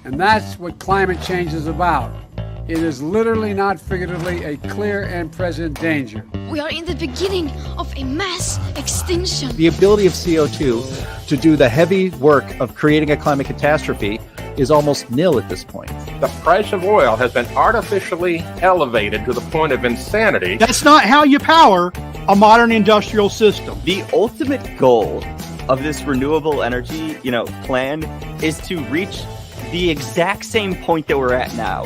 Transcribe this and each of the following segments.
And that's what climate change is about. It is literally, not figuratively, a clear and present danger. We are in the beginning of a mass extinction. The ability of CO2 to do the heavy work of creating a climate catastrophe is almost nil at this point. The price of oil has been artificially elevated to the point of insanity. That's not how you power a modern industrial system. The ultimate goal of this renewable energy, plan is to reach the exact same point that we're at now.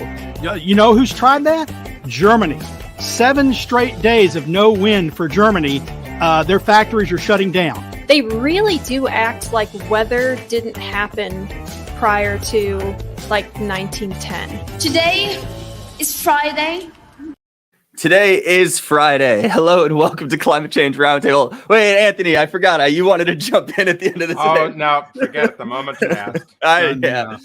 You know who's tried that? Germany. 7 straight days of no wind for Germany. Their factories are shutting down. They really do act like weather didn't happen prior to 1910. Today is Friday. Today is Friday. Hello and welcome to Climate Change Roundtable. Wait, Anthony, I forgot. You wanted to jump in at the end of this. Oh, no, forget it. The moment you asked. Yeah.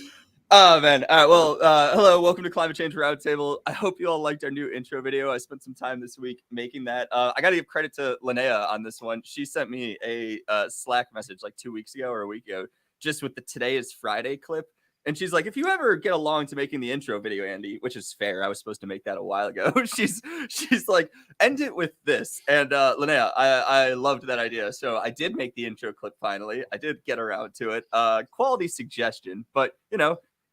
Oh, man. All right. Well, hello. Welcome to Climate Change Roundtable. I hope you all liked our new intro video. I spent some time this week making that. I got to give credit to Linnea on this one. She sent me a Slack message 2 weeks ago or a week ago, just with the Today is Friday clip. And she's like, if you ever get along to making the intro video, Andy, which is fair. I was supposed to make that a while ago. she's like, end it with this. And Linnea, I loved that idea. So I did make the intro clip finally. I did get around to it. Quality suggestion, but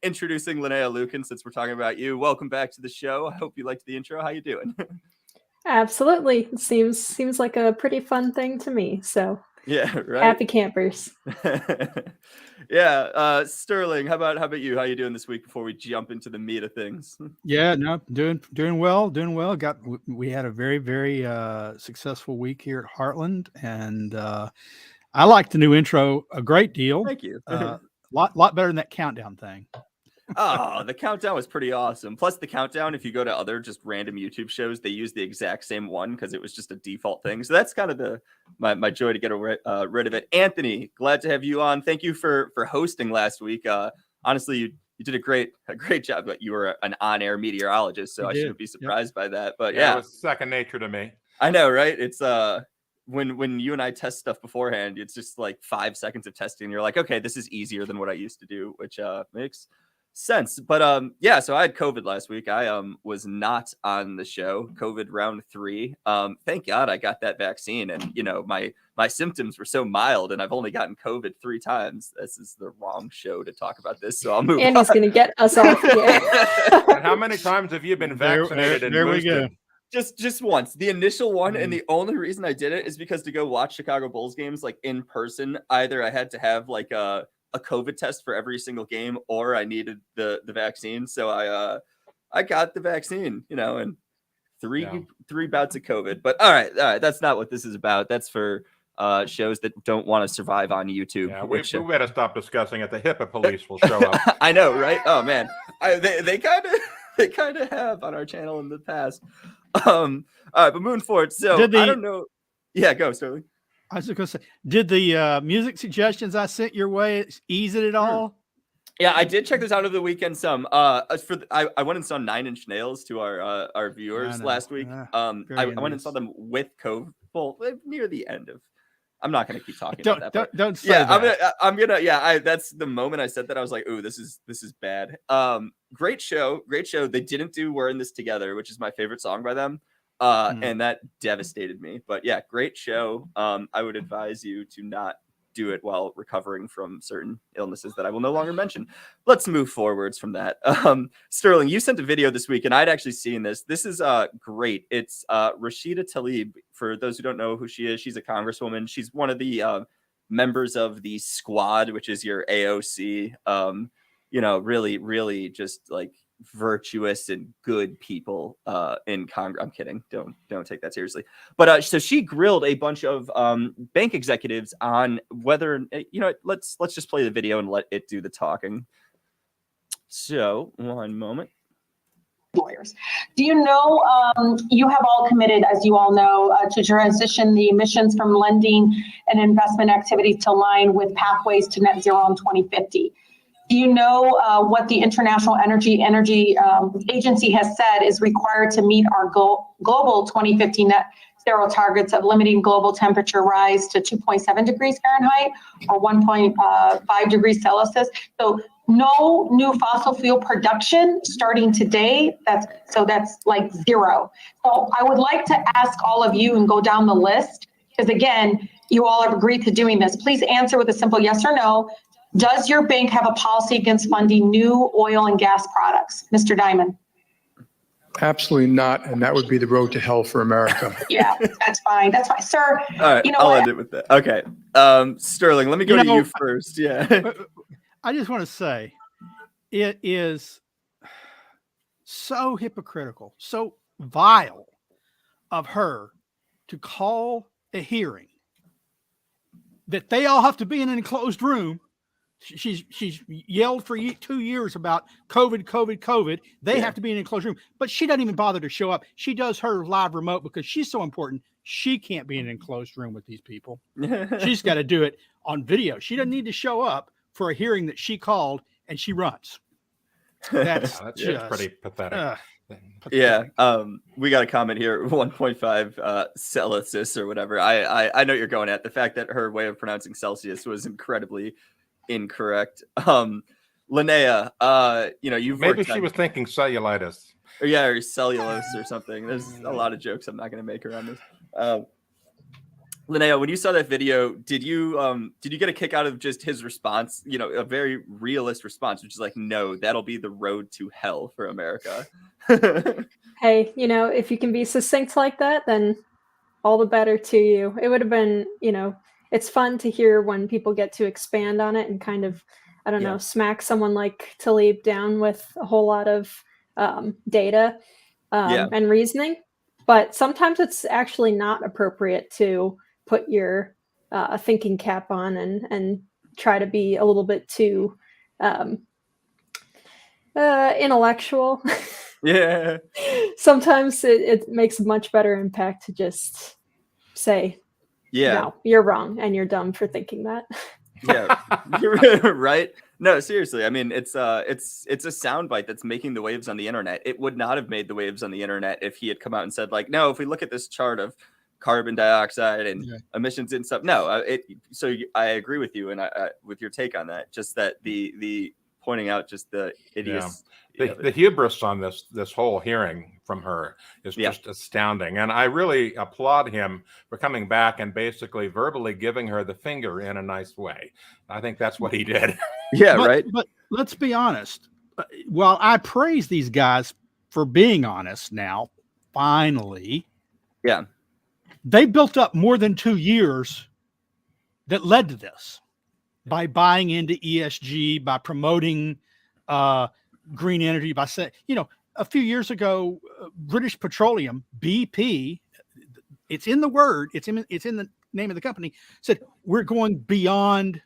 introducing Linnea Lucan, since we're talking about you. Welcome back to the show. I hope you liked the intro. How you doing? Absolutely. It seems like a pretty fun thing to me. So yeah, right. Happy campers. Yeah. Sterling, how about you? How you doing this week before we jump into the meat of things? Yeah, no, doing well. We had a very, very successful week here at Heartland, and I like the new intro a great deal. Thank you. Lot better than that countdown thing. Oh, the countdown was pretty awesome. Plus the countdown, if you go to other just random YouTube shows, they use the exact same one because it was just a default thing. So that's kind of my joy to get rid of it. Anthony, glad to have you on. Thank you for hosting last week. Honestly, you did a great job. But you were an on-air meteorologist, so I shouldn't be surprised by that. But yeah, it was second nature to me. I know, right? It's when you and I test stuff beforehand, it's just 5 seconds of testing. And you're like, okay, this is easier than what I used to do, which makes sense. But yeah, so I had COVID last week. I was not on the show. COVID round 3. Thank God I got that vaccine, and my symptoms were so mild, and I've only gotten COVID 3 times. This is the wrong show to talk about this, so I'll move on. Andy's gonna get us off here. And how many times have you been vaccinated? There we go. Just once, the initial one, and the only reason I did it is because to go watch Chicago Bulls games in person, either I had to have a COVID test for every single game, or I needed the vaccine. So I got the vaccine, and three bouts of COVID. But all right, that's not what this is about. That's for shows that don't want to survive on YouTube. Yeah, we better stop discussing it. The HIPAA police will show up. I know, right? Oh man, they kind of have on our channel in the past. All right, but moving forward. So I don't know. Yeah, go, Sterling. I was just going to say, did the music suggestions I sent your way ease it at all? Yeah, I did check this out over the weekend some. I went and saw 9 Inch Nails to our viewers last week. I went and saw them with COVID. Well, near the end of. I'm not going to keep talking about that. Don't say that. I'm gonna. Yeah, that's the moment I said that I was like, "Ooh, this is bad." Great show. They didn't do "We're in This Together," which is my favorite song by them. And that devastated me. But yeah, great show. I would advise you to not do it while recovering from certain illnesses that I will no longer mention. Let's move forwards from that. Sterling, you sent a video this week, and I'd actually seen this. This is great. It's Rashida Tlaib. For those who don't know who she is, she's a congresswoman. She's one of the members of the squad, which is your AOC. Really, really just virtuous and good people in Congress. I'm kidding. Don't take that seriously. But so she grilled a bunch of bank executives on whether let's just play the video and let it do the talking. So one moment. Lawyers. Do you know you have all committed, as you all know, to transition the emissions from lending and investment activities to align with pathways to net zero in 2050? Do you know what the International Energy Agency has said is required to meet our global 2050 net zero targets of limiting global temperature rise to 2.7 degrees Fahrenheit or 1.5 degrees Celsius. So no new fossil fuel production starting today. That's like zero. So I would like to ask all of you and go down the list, because again, you all have agreed to doing this. Please answer with a simple yes or no. Does your bank have a policy against funding new oil and gas products? Mr. Diamond. Absolutely not, and that would be the road to hell for America. Yeah, that's fine. That's fine, sir. All right, I'll end it with that. Okay, Sterling, let me go to you first. Yeah, I just want to say, it is so hypocritical, so vile of her to call a hearing that they all have to be in an enclosed room. She's yelled for 2 years about COVID. They have to be in an enclosed room, but she doesn't even bother to show up. She does her live remote because she's so important. She can't be in an enclosed room with these people. She's got to do it on video. She doesn't need to show up for a hearing that she called, and she runs. That's just pretty pathetic. Yeah. We got a comment here, 1.5 Celsius or whatever. I know you're going at the fact that her way of pronouncing Celsius was incredibly incorrect. Linnea, you've maybe she was thinking cellulitis. Or cellulose or something. There's a lot of jokes I'm not going to make around this. Linnea, when you saw that video, did you get a kick out of just his response? A very realist response, which is like, no, that'll be the road to hell for America. Hey, if you can be succinct like that, then all the better to you. It would have been, it's fun to hear when people get to expand on it and kind of, I don't know, smack someone like Tlaib down with a whole lot of data and reasoning. But sometimes it's actually not appropriate to put your thinking cap on and try to be a little bit too intellectual. Yeah. Sometimes it makes a much better impact to just say, no, you're wrong and you're dumb for thinking that. Yeah, right. No, seriously. I mean, it's a soundbite that's making the waves on the internet. It would not have made the waves on the internet if he had come out and said, like, no, if we look at this chart of carbon dioxide and emissions and stuff. No, so I agree with you and I with your take on that. Just that the pointing out just the idiots. The hubris on this whole hearing from her is just astounding. And I really applaud him for coming back and basically verbally giving her the finger in a nice way. I think that's what he did. Right. But let's be honest. While I praise these guys for being honest now, finally, they built up more than 2 years that led to this by buying into ESG, by promoting green energy, by saying, a few years ago, British Petroleum, BP, it's in the word, it's in the name of the company, said we're going beyond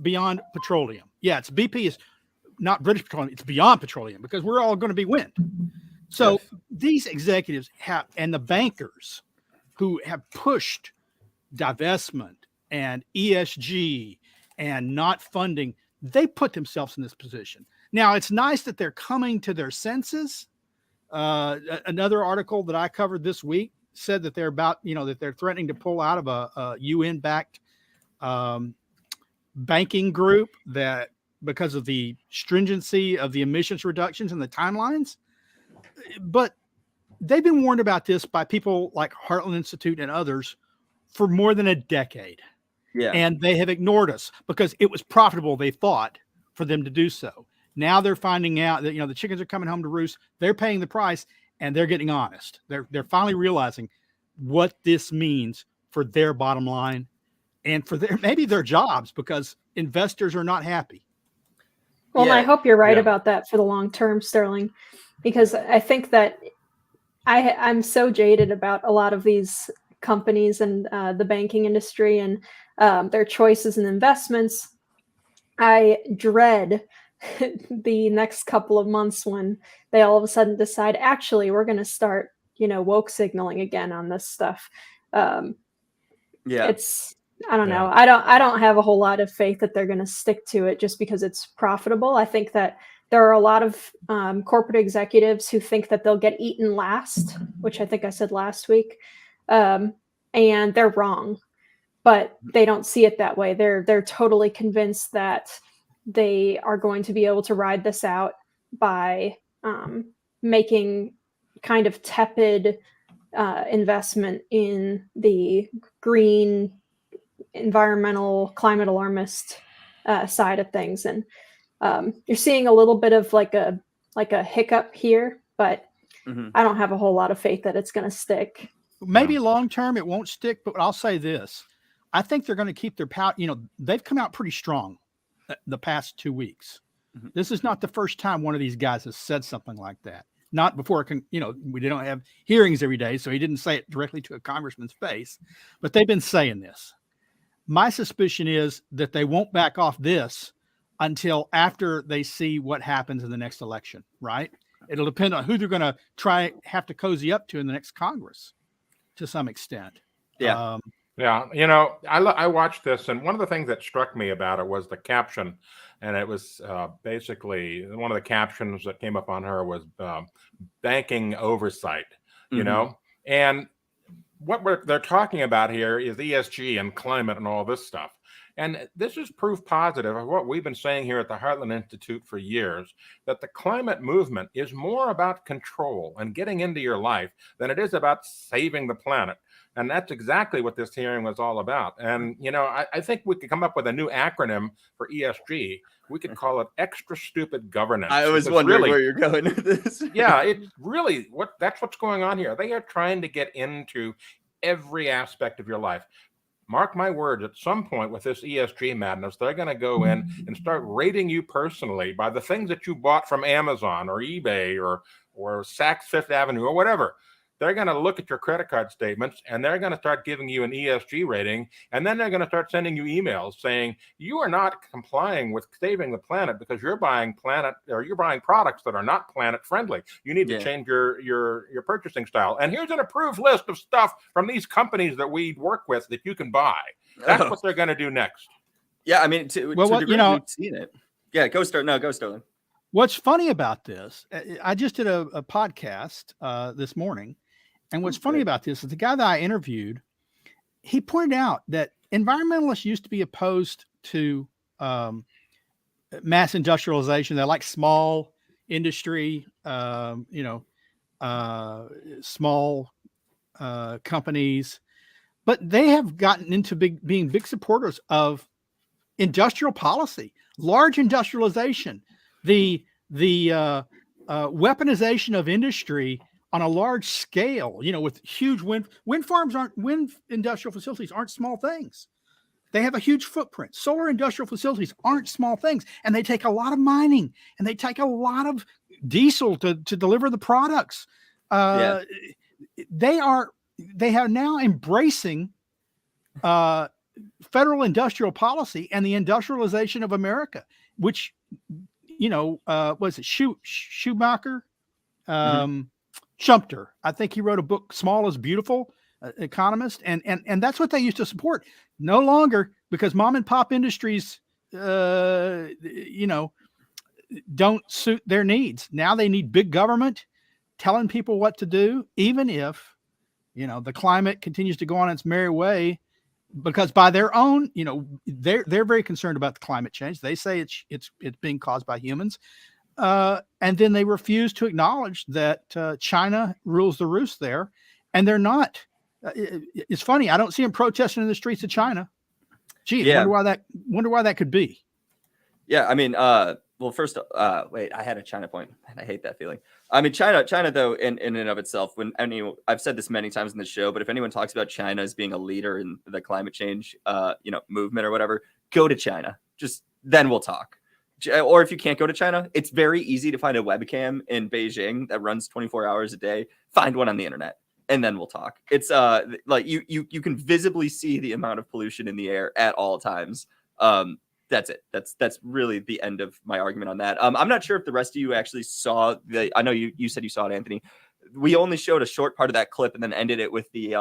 beyond petroleum. Yeah, it's BP is not British Petroleum, it's beyond petroleum because we're all going to be wind. So these executives have, and the bankers who have pushed divestment and ESG and not funding, they put themselves in this position. Now, it's nice that they're coming to their senses. Another article that I covered this week said that they're that they're threatening to pull out of a UN-backed banking group that because of the stringency of the emissions reductions and the timelines. But they've been warned about this by people like Heartland Institute and others for more than a decade. Yeah. And they have ignored us because it was profitable, they thought, for them to do so. Now they're finding out that, the chickens are coming home to roost. They're paying the price and they're getting honest. They're finally realizing what this means for their bottom line and for maybe their jobs because investors are not happy. Well, I hope you're right about that for the long term, Sterling, because I think that I'm so jaded about a lot of these companies and the banking industry and their choices and investments. I dread the next couple of months when they all of a sudden decide, actually, we're going to start, woke signaling again on this stuff. It's, I don't know. I don't have a whole lot of faith that they're going to stick to it just because it's profitable. I think that there are a lot of corporate executives who think that they'll get eaten last, which I think I said last week, and they're wrong. But they don't see it that way. They're totally convinced that they are going to be able to ride this out by making kind of tepid investment in the green, environmental, climate alarmist side of things. And you're seeing a little bit of like a hiccup here, but I don't have a whole lot of faith that it's going to stick. Maybe long term it won't stick, but I'll say this. I think they're going to keep their power. They've come out pretty strong the past 2 weeks. This is not the first time one of these guys has said something like that. Not before, we don't have hearings every day, so he didn't say it directly to a congressman's face, but they've been saying this. My suspicion is that they won't back off this until after they see what happens in the next election, right? It'll depend on who they're going to have to cozy up to in the next Congress to some extent. Yeah. Yeah, I watched this, and one of the things that struck me about it was the caption, and it was basically one of the captions that came up on her was banking oversight, and what they're talking about here is ESG and climate and all this stuff. And this is proof positive of what we've been saying here at the Heartland Institute for years, that the climate movement is more about control and getting into your life than it is about saving the planet. And that's exactly what this hearing was all about. And, I think we could come up with a new acronym for ESG. We could call it extra stupid governance. I was wondering where you're going with this. Yeah, it's really that's what's going on here. They are trying to get into every aspect of your life. Mark my words, at some point with this ESG madness, they're going to go in and start rating you personally by the things that you bought from Amazon or eBay or Saks Fifth Avenue or whatever. They're going to look at your credit card statements and they're going to start giving you an ESG rating. And then they're going to start sending you emails saying you are not complying with saving the planet because you're buying products that are not planet friendly. You need to change your purchasing style. And here's an approved list of stuff from these companies that we work with that you can buy. That's what they're going to do next. Yeah. I mean, we've seen it. Yeah. Go Sterling. What's funny about this, I just did a podcast this morning. And what's funny about this is the guy that I interviewed, he pointed out that environmentalists used to be opposed to mass industrialization. They like small industry, small companies, but they have gotten into being big supporters of industrial policy, large industrialization, the weaponization of industry on a large scale, with huge wind industrial facilities aren't small things. They have a huge footprint. Solar industrial facilities aren't small things. And they take a lot of mining and they take a lot of diesel to deliver the products. They are now embracing federal industrial policy and the industrialization of America, which, was it Schumacher? Schumpeter. I think he wrote a book, Small is Beautiful, economist. And that's what they used to support. No longer, because mom and pop industries, don't suit their needs. Now they need big government telling people what to do, even if, the climate continues to go on its merry way, because by their own, they're very concerned about the climate change. They say it's being caused by humans. And then they refuse to acknowledge that China rules the roost there, and they're not. It's funny. I don't see them protesting in the streets of China. Gee, I wonder why that could be. Yeah, I mean, well, first, wait, I had a China point, and I hate that feeling. I mean, China, though, in and of itself, I've said this many times in the show, but if anyone talks about China as being a leader in the climate change, movement or whatever, go to China. Just then we'll talk. Or if you can't go to China, it's very easy to find a webcam in Beijing that runs 24 hours a day. Find one on the internet, and then we'll talk. It's like you can visibly see the amount of pollution in the air at all times. That's it. That's really the end of my argument on that. I'm not sure if the rest of you actually saw I know you said you saw it, Anthony. We only showed a short part of that clip and then ended it with the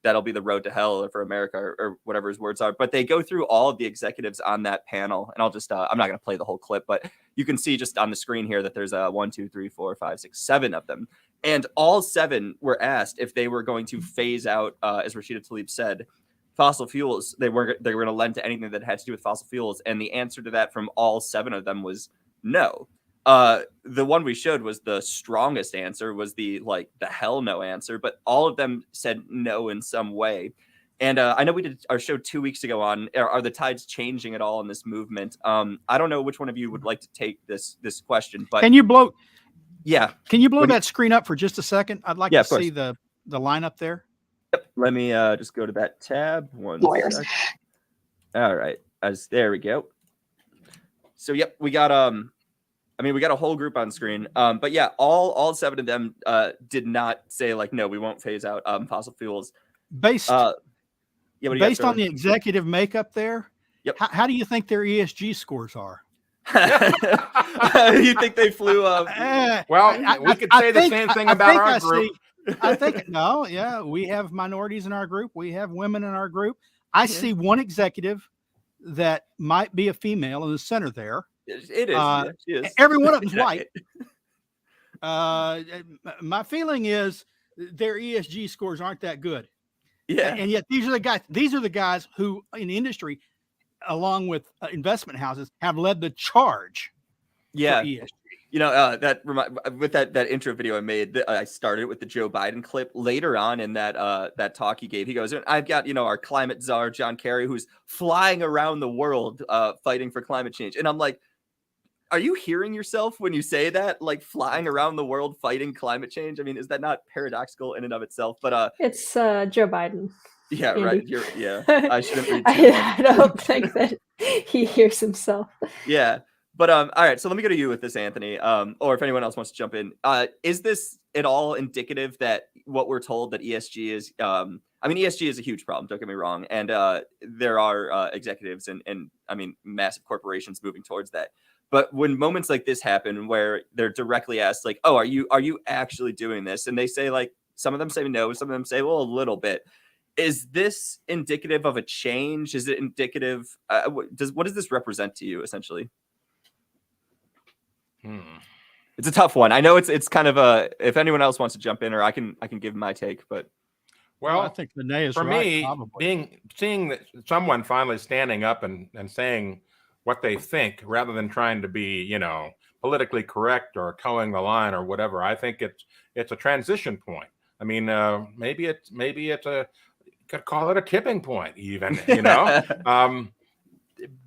that'll be the road to hell for America or whatever his words are. But they go through all of the executives on that panel, and I'll just I'm not going to play the whole clip, but you can see just on the screen here that there's 1, 2, 3, 4, 5, 6, 7 of them, and all 7 were asked if they were going to phase out, as Rashida Tlaib said, fossil fuels. They were going to lend to anything that had to do with fossil fuels, and the answer to that from all 7 of them was no. The one we showed was the strongest answer, was the hell no answer, but all of them said no in some way. And I know we did our show 2 weeks ago on are the tides changing at all in this movement? I don't know which one of you would like to take this question, but can you blow When that screen up for just a second? I'd like to see the lineup there. Yep. Let me just go to that tab. Lawyers. Second. All right. There we go. So yep, we got we got a whole group on screen. But yeah, all 7 of them did not say no, we won't phase out fossil fuels. Based on the executive makeup there. Yep. How do you think their ESG scores are? You think they flew? We could say the same thing about our group. We have minorities in our group. We have women in our group. I see one executive that might be a female in the center there. It is. She is. Every one of them's white. My feeling is their ESG scores aren't that good. Yeah. And yet these are the guys who in the industry, along with investment houses, have led the charge. Yeah. For ESG. With that intro video I made, I started with the Joe Biden clip. Later on in that talk he gave, he goes, I've got, our climate czar, John Kerry, who's flying around the world fighting for climate change. And I'm like, are you hearing yourself when you say that? Flying around the world fighting climate change? I mean, is that not paradoxical in and of itself? But it's Joe Biden. Yeah, Andy. Right. I shouldn't read I don't think that he hears himself. Yeah. But all right, so let me go to you with this, Anthony, or if anyone else wants to jump in. Is this at all indicative that what we're told that ESG is? ESG is a huge problem. Don't get me wrong, and there are executives and massive corporations moving towards that. But when moments like this happen, where they're directly asked, "Oh, are you actually doing this?" and they say, some of them say no, some of them say, well, a little bit. Is this indicative of a change? Is it indicative? What does this represent to you, essentially? It's a tough one. I know it's kind of if anyone else wants to jump in, or I can give my take, but I think Renee is for right, me, probably. seeing that someone finally standing up and saying what they think rather than trying to be, politically correct or towing the line or whatever. I think it's a transition point. I mean, maybe it's could call it a tipping point even,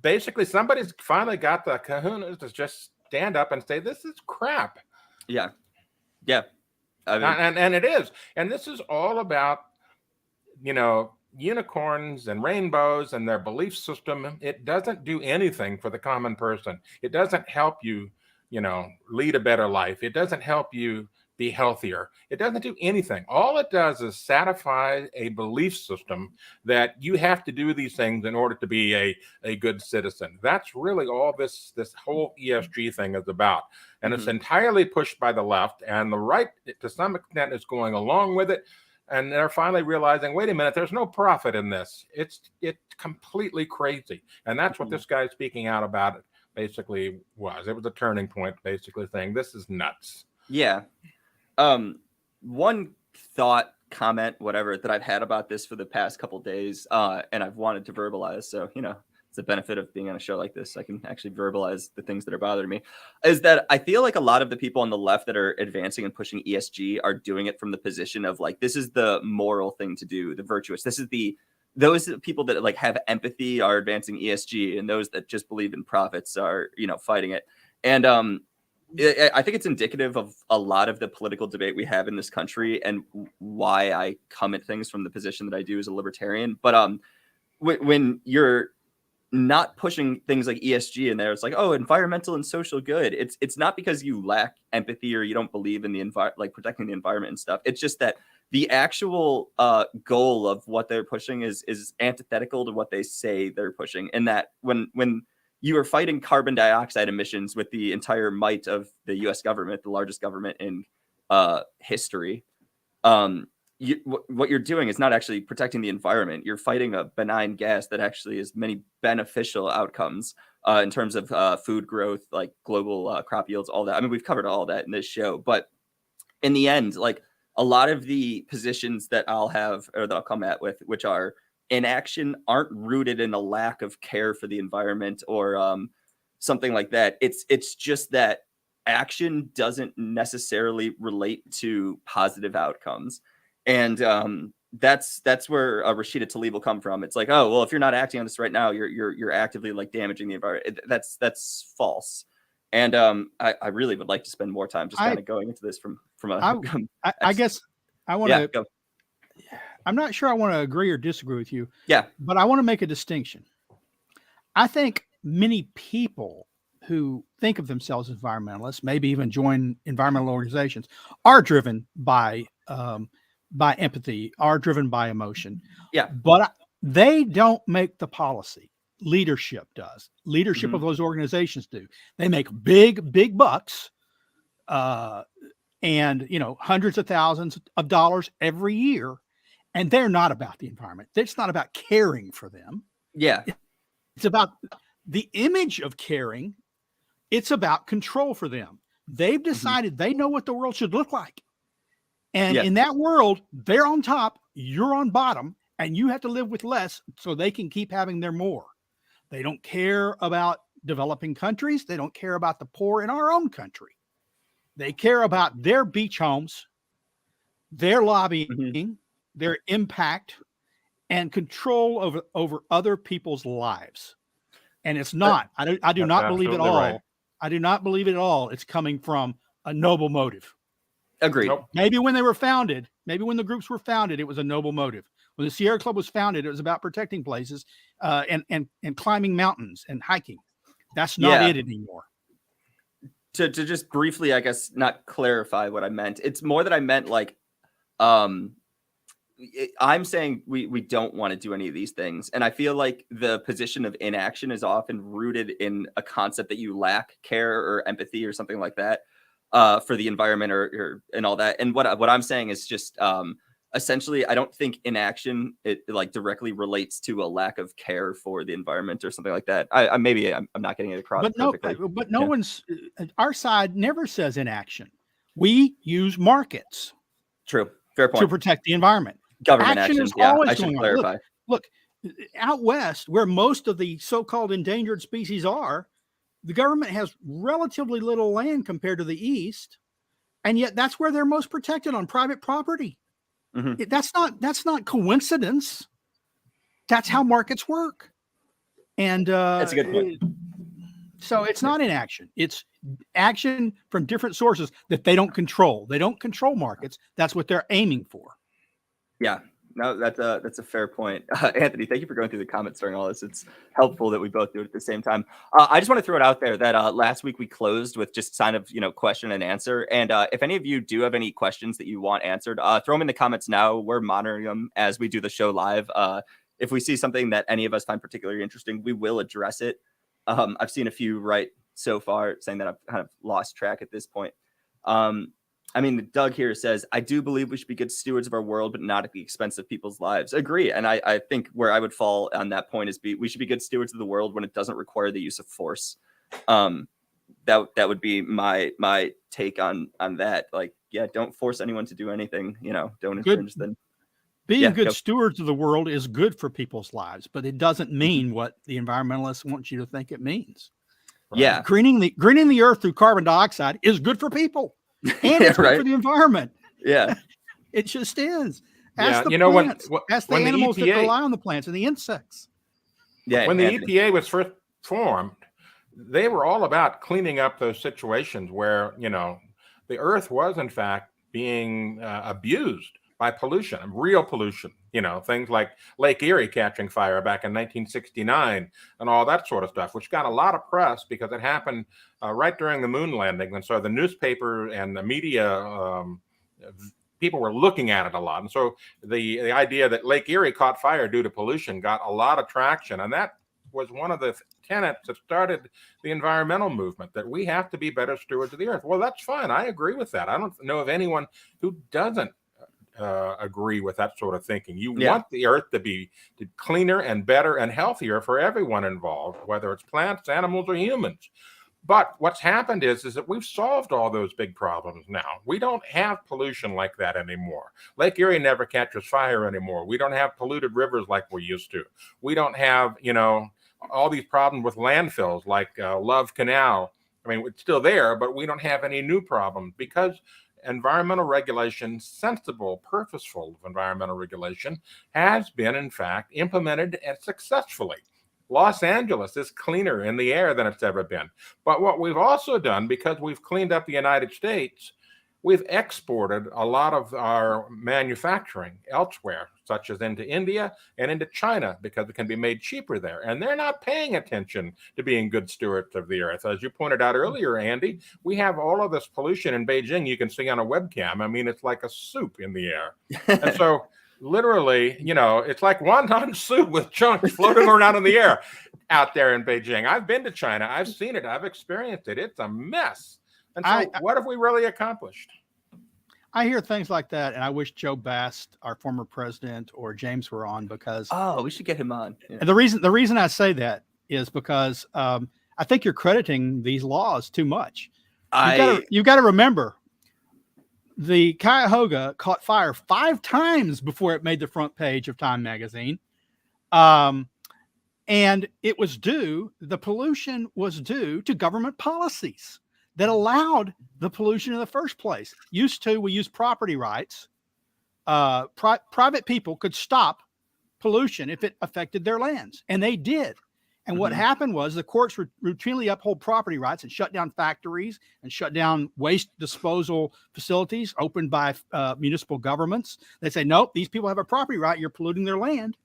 basically somebody's finally got the kahunas to just stand up and say, this is crap. Yeah. And it is. And this is all about, unicorns and rainbows and their belief system. It doesn't do anything for the common person. It doesn't help you, lead a better life. It doesn't help you be healthier. It doesn't do anything. All it does is satisfy a belief system that you have to do these things in order to be a good citizen. That's really all this whole ESG thing is about. And it's entirely pushed by the left, and the right, to some extent, is going along with it. And they're finally realizing, wait a minute, there's no profit in this. It's completely crazy. And that's what this guy speaking out about it basically was. It was a turning point, basically saying, this is nuts. Yeah. One thought, comment, whatever, that I've had about this for the past couple of days, and I've wanted to verbalize. So, it's the benefit of being on a show like this. I can actually verbalize the things that are bothering me, is that I feel like a lot of the people on the left that are advancing and pushing ESG are doing it from the position of this is the moral thing to do, the virtuous. This is those people that have empathy are advancing ESG, and those that just believe in profits are, fighting it. And, I think it's indicative of a lot of the political debate we have in this country and why I come at things from the position that I do as a libertarian. But when you're not pushing things like ESG in there, it's environmental and social good. It's not because you lack empathy or you don't believe in the protecting the environment and stuff. It's just that the actual goal of what they're pushing is antithetical to what they say they're pushing. And that when you are fighting carbon dioxide emissions with the entire might of the US government, the largest government in history, what you're doing is not actually protecting the environment. You're fighting a benign gas that actually has many beneficial outcomes in terms of food growth, like global crop yields, all that. I mean, we've covered all that in this show, but in the end, like a lot of the positions that I'll have or that I'll come at with, which are inaction, aren't rooted in a lack of care for the environment or something like that. It's just that action doesn't necessarily relate to positive outcomes. And that's where Rashida Tlaib will come from. It's like, oh, well, if you're not acting on this right now, you're actively like damaging the environment. That's false. And I really would like to spend more time just kind of going into this from a. I guess I want to. Go. I'm not sure I want to agree or disagree with you. Yeah, but I want to make a distinction. I think many people who think of themselves as environmentalists, maybe even join environmental organizations, are driven by empathy, are driven by emotion. Yeah. But they don't make the policy. Leadership does. Leadership of those organizations do. They make big bucks, and hundreds of thousands of dollars every year, and they're not about the environment. It's not about caring for them. Yeah. It's about the image of caring. It's about control for them. They've decided they know what the world should look like. And in that world, they're on top, you're on bottom, and you have to live with less so they can keep having their more. They don't care about developing countries. They don't care about the poor in our own country. They care about their beach homes, their lobbying, their impact, and control over other people's lives. And it's not, I do not believe at all. Right. I do not believe at all it's coming from a noble motive. Agreed. Nope. Maybe when they were founded, maybe when the groups were founded, it was a noble motive. When the Sierra Club was founded, it was about protecting places and climbing mountains and hiking. That's not it anymore. To just briefly, I guess, not clarify what I meant. It's more that I meant like, I'm saying we don't want to do any of these things. And I feel like the position of inaction is often rooted in a concept that you lack care or empathy or something like that for the environment or and all that. And what I'm saying is just essentially, I don't think inaction it like directly relates to a lack of care for the environment or something like that. I'm not getting it across. But no one's our side never says inaction. We use markets. True. Fair point. To protect the environment. Government action. Yeah, I should clarify. Look, out west, where most of the so-called endangered species are, the government has relatively little land compared to the east, and yet that's where they're most protected on private property. That's not coincidence. That's how markets work. And that's a good point. So it's not inaction. It's action from different sources that they don't control. They don't control markets. That's what they're aiming for. Yeah, no, that's a fair point. Anthony, thank you for going through the comments during all this. It's helpful that we both do it at the same time. I just want to throw it out there that last week we closed with just kind of, question and answer. And if any of you do have any questions that you want answered, throw them in the comments now. We're monitoring them as we do the show live. If we see something that any of us find particularly interesting, we will address it. I've seen a few right so far saying that I've kind of lost track at this point. Doug here says, I do believe we should be good stewards of our world, but not at the expense of people's lives. Agree. And I think where I would fall on that point is we should be good stewards of the world when it doesn't require the use of force. That would be my take on that. Like, yeah, don't force anyone to do anything, don't infringe them. Being good stewards of the world is good for people's lives, but it doesn't mean what the environmentalists want you to think it means. Right? Yeah. Greening the earth through carbon dioxide is good for people. And it's good for the environment. Yeah. It just is. Ask the plants. Ask the animals that rely on the plants and the insects. Yeah. When the EPA was first formed, they were all about cleaning up those situations where, the earth was in fact being abused by pollution, real pollution, things like Lake Erie catching fire back in 1969 and all that sort of stuff, which got a lot of press because it happened right during the moon landing. And so the newspaper and the media, people were looking at it a lot. And so the idea that Lake Erie caught fire due to pollution got a lot of traction. And that was one of the tenets that started the environmental movement, that we have to be better stewards of the earth. Well, that's fine. I agree with that. I don't know of anyone who doesn't agree with that sort of thinking. You Yeah. want the earth to be cleaner and better and healthier for everyone involved, whether it's plants, animals, or humans. But what's happened is that we've solved all those big problems now. We don't have pollution like that anymore. Lake Erie never catches fire anymore. We don't have polluted rivers like we used to. We don't have, all these problems with landfills like Love Canal. I mean, it's still there, but we don't have any new problems because environmental regulation, sensible, purposeful environmental regulation, has been, in fact, implemented and successfully. Los Angeles is cleaner in the air than it's ever been. But what we've also done, because we've cleaned up the United States, we've exported a lot of our manufacturing elsewhere, such as into India and into China, because it can be made cheaper there. And they're not paying attention to being good stewards of the earth. As you pointed out earlier, Andy, we have all of this pollution in Beijing you can see on a webcam. I mean, it's like a soup in the air. And so literally, it's like wonton soup with chunks floating around in the air out there in Beijing. I've been to China. I've seen it. I've experienced it. It's a mess. And so what have we really accomplished? I hear things like that, and I wish Joe Bast, our former president, or James were on, because we should get him on. Yeah. And the reason I say that is because I think you're crediting these laws too much. You've got to remember, the Cuyahoga caught fire 5 times before it made the front page of Time magazine. And the pollution was due to government policies that allowed the pollution in the first place. We used property rights. Private people could stop pollution if it affected their lands, and they did. And what happened was the courts routinely uphold property rights and shut down factories and shut down waste disposal facilities opened by municipal governments. They say, nope, these people have a property right. You're polluting their land.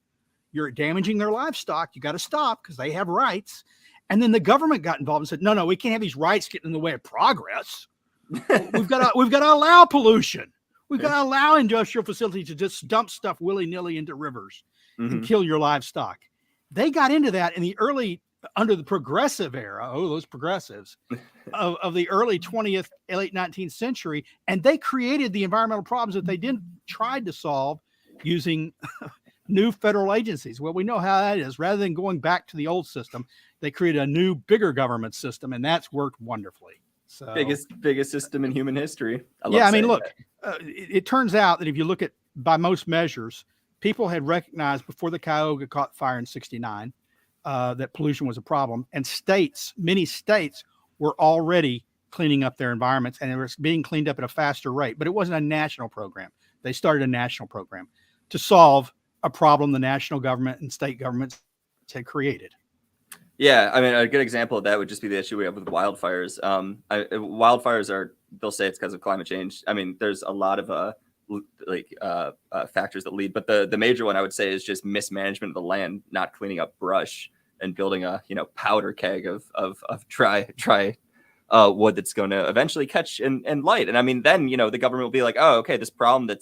You're damaging their livestock. You got to stop because they have rights. And then the government got involved and said, no, we can't have these rights getting in the way of progress. We've got to allow pollution. We've got to allow industrial facilities to just dump stuff willy-nilly into rivers and kill your livestock. They got into that in the under the progressive era, those progressives, of the early 20th, late 19th century, and they created the environmental problems that they tried to solve using new federal agencies. Well, we know how that is. Rather than going back to the old system, they created a new, bigger government system, and that's worked wonderfully. So biggest system in human history. It turns out that if you look at, by most measures, people had recognized before the Cuyahoga caught fire in '69 that pollution was a problem, and many states were already cleaning up their environments, and it was being cleaned up at a faster rate. But it wasn't a national program. They started a national program to solve a problem the national government and state governments had created. Yeah, I mean, a good example of that would just be the issue we have with wildfires. Wildfires they'll say it's because of climate change. I mean, there's a lot of factors that lead, but the major one I would say is just mismanagement of the land, not cleaning up brush and building a powder keg of dry wood that's going to eventually catch and light. And I mean, then the government will be like, oh, okay, this problem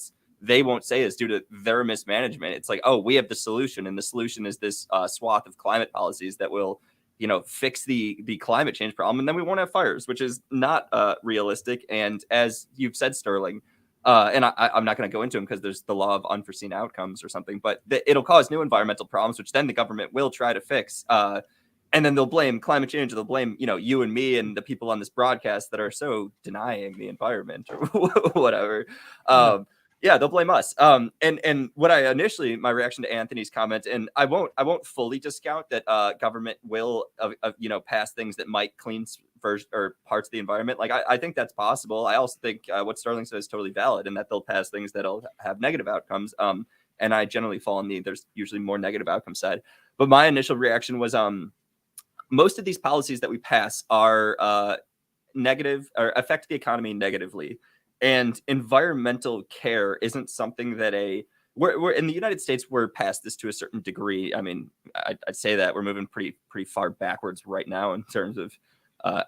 they won't say is due to their mismanagement. It's like, oh, we have the solution, and the solution is this swath of climate policies that will fix the climate change problem, and then we won't have fires, which is not realistic. And as you've said, Sterling, and I'm not going to go into them because there's the law of unforeseen outcomes or something, but it'll cause new environmental problems, which then the government will try to fix. And then they'll blame climate change, or they'll blame, you and me and the people on this broadcast that are so denying the environment or whatever. Yeah, they'll blame us. And what my reaction to Anthony's comment, and I won't fully discount that government will pass things that might clean or parts of the environment. Like I think that's possible. I also think what Sterling says is totally valid, and that they'll pass things that'll have negative outcomes. And I generally fall on there's usually more negative outcome side. But my initial reaction was most of these policies that we pass are negative or affect the economy negatively. And environmental care isn't something that we're in the United States, we're past this to a certain degree. I mean, I'd say that we're moving pretty far backwards right now in terms of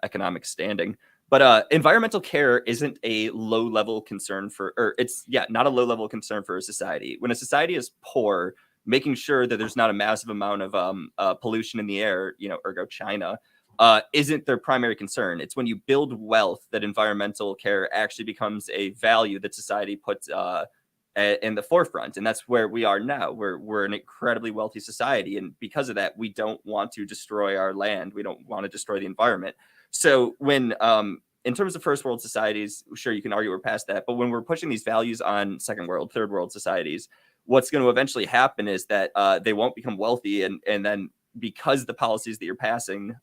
economic standing. But environmental care isn't a low-level concern not a low-level concern for a society. When a society is poor, making sure that there's not a massive amount of pollution in the air, ergo China, isn't their primary concern. It's when you build wealth that environmental care actually becomes a value that society puts in the forefront, and that's where we are now. We're an incredibly wealthy society, and because of that, we don't want to destroy our land. We don't want to destroy the environment. So when in terms of first world societies, sure, you can argue we're past that, but when we're pushing these values on second world, third world societies, what's going to eventually happen is that they won't become wealthy, and then because the policies that you're passing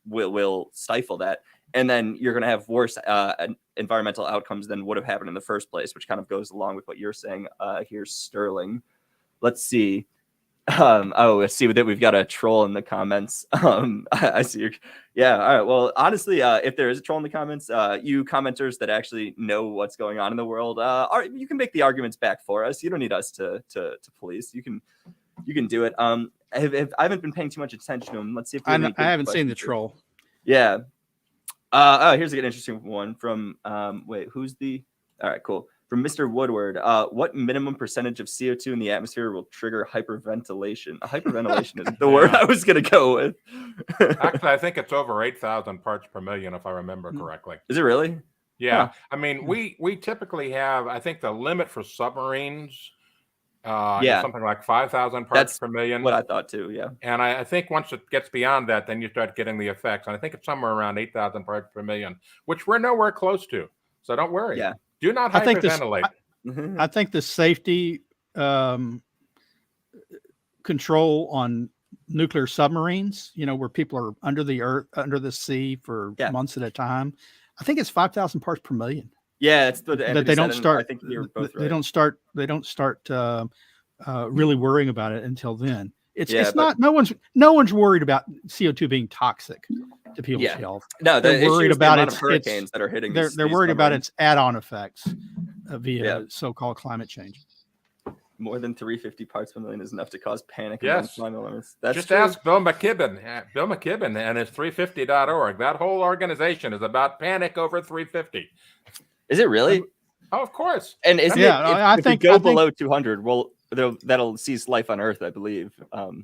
will stifle that. And then you're going to have worse environmental outcomes than would have happened in the first place, which kind of goes along with what you're saying here, Sterling. Let's see. Let's see that we've got a troll in the comments. I see. Yeah. All right. Well, honestly, if there is a troll in the comments, you commenters that actually know what's going on in the world, you can make the arguments back for us. You don't need us to police. You can do it. I haven't been paying too much attention to them. Let's see if I haven't seen the troll. Yeah. Here's an interesting one from who's the all right, cool. From Mr. Woodward. What minimum percentage of CO2 in the atmosphere will trigger hyperventilation? Hyperventilation is the word I was gonna go with. Actually, I think it's over 8,000 parts per million, if I remember correctly. Is it really? Yeah. Huh. I mean, we typically have, I think the limit for submarines is something like 5,000 parts per million. What I thought too, yeah. And I think once it gets beyond that, then you start getting the effects. And I think it's somewhere around 8,000 parts per million, which we're nowhere close to. So don't worry. Yeah. Do not hyperventilate. I think the safety control on nuclear submarines, where people are under the earth, under the sea for months at a time, I think it's 5,000 parts per million. Yeah, it's that they don't start. I think you're both right. They don't start really worrying about it until then. It's not. No one's worried about CO2 being toxic to people's health. No, they're worried about its hurricanes that are hitting. They're worried about its add-on effects via so-called climate change. More than 350 parts per million is enough to cause panic. Yes. Climate limits. That's just true. ask Bill McKibben. Bill McKibben and his 350.org. That whole organization is about panic over 350. Is it really? Oh, of course. And isn't I think we go below 200, well, that'll cease life on Earth, I believe.